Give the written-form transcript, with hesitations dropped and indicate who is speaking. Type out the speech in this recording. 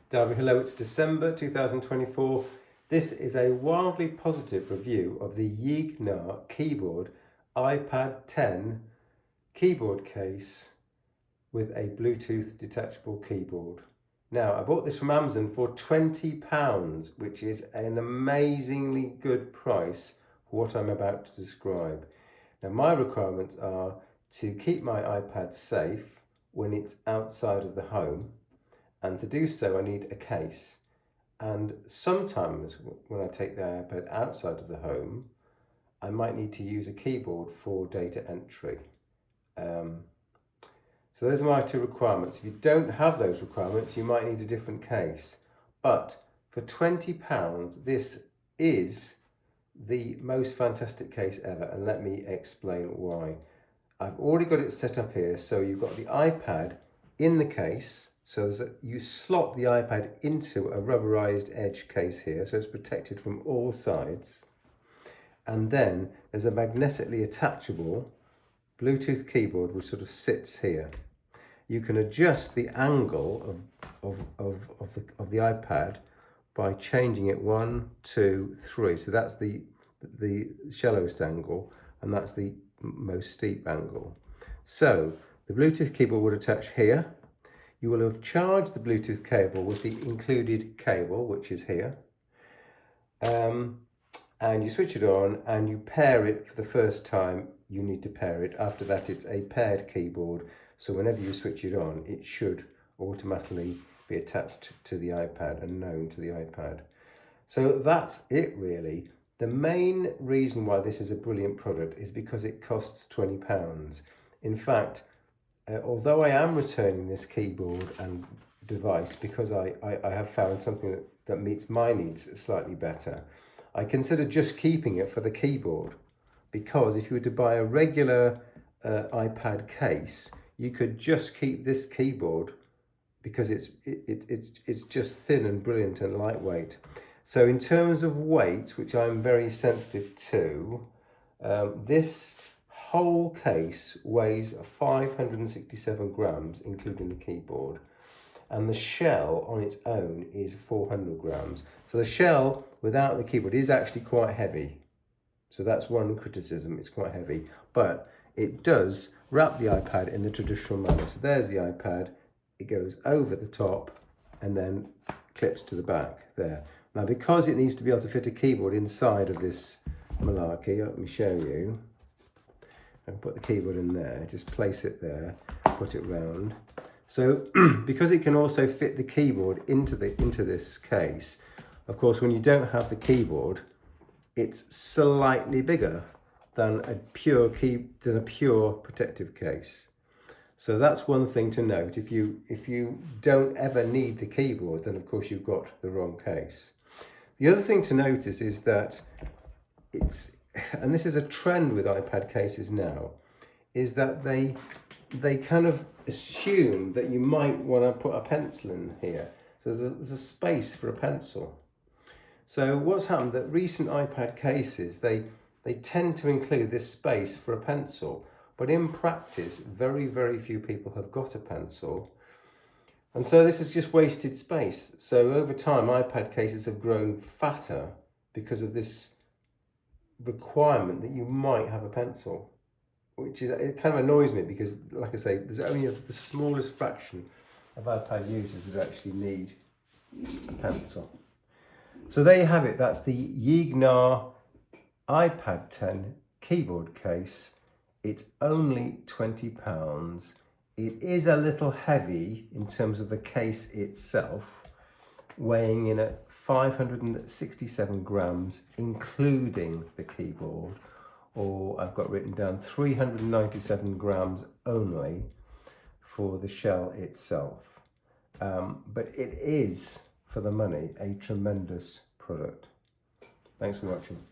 Speaker 1: Darby, hello, it's December 2024. This is a wildly positive review of the Yeegnar keyboard iPad 10 keyboard case with a Bluetooth detachable keyboard. Now, I bought this from Amazon for £20, which is an amazingly good price for what I'm about to describe. Now, my requirements are to keep my iPad safe when it's outside of the home. And to do so, I need a case. And sometimes when I take the iPad outside of the home, I might need to use a keyboard for data entry. So those are my two requirements. If you don't have those requirements, you might need a different case. But for £20, this is the most fantastic case ever. And let me explain why. I've already got it set up here. So you've got the iPad in the case. So you slot the iPad into a rubberized edge case here, so it's protected from all sides. And then there's a magnetically attachable Bluetooth keyboard which sort of sits here. You can adjust the angle of the iPad by changing it 1, 2, 3. So that's the shallowest angle, and that's the most steep angle. So the Bluetooth keyboard would attach here. You will have charged the Bluetooth cable with the included cable, which is here. And you switch it on and you pair it for the first time. You need to pair it. After that, it's a paired keyboard. So whenever you switch it on, it should automatically be attached to the iPad and known to the iPad. So that's it really. The main reason why this is a brilliant product is because it costs £20. In fact, although I am returning this keyboard and device because I have found something that meets my needs slightly better, I consider just keeping it for the keyboard, because if you were to buy a regular iPad case, you could just keep this keyboard because it's just thin and brilliant and lightweight. So in terms of weight, which I'm very sensitive to, this whole case weighs 567 grams, including the keyboard, and the shell on its own is 400 grams. So the shell without the keyboard is actually quite heavy. So that's one criticism, it's quite heavy, but it does wrap the iPad in the traditional manner. So there's the iPad, it goes over the top and then clips to the back there. Now, because it needs to be able to fit a keyboard inside of this malarkey, let me show you. And put the keyboard in there, just place it there, put it round. So because it can also fit the keyboard into this case, of course, when you don't have the keyboard, it's slightly bigger than a pure protective case. So that's one thing to note. If you don't ever need the keyboard, then of course you've got the wrong case. The other thing to notice is that and this is a trend with iPad cases now, is that they kind of assume that you might want to put a pencil in here. So there's a space for a pencil. So what's happened, that recent iPad cases, they tend to include this space for a pencil, but in practice, very, very few people have got a pencil. And so this is just wasted space. So over time, iPad cases have grown fatter because of this requirement that you might have a pencil, which is, it kind of annoys me because, like I say, there's only the smallest fraction of iPad users that actually need a pencil. So there you have it. That's the Yeegnar iPad 10 keyboard case. It's only £20. It is a little heavy in terms of the case itself, weighing in at 567 grams, including the keyboard, or I've got written down 397 grams only for the shell itself. But it is, for the money, a tremendous product. Thanks for watching.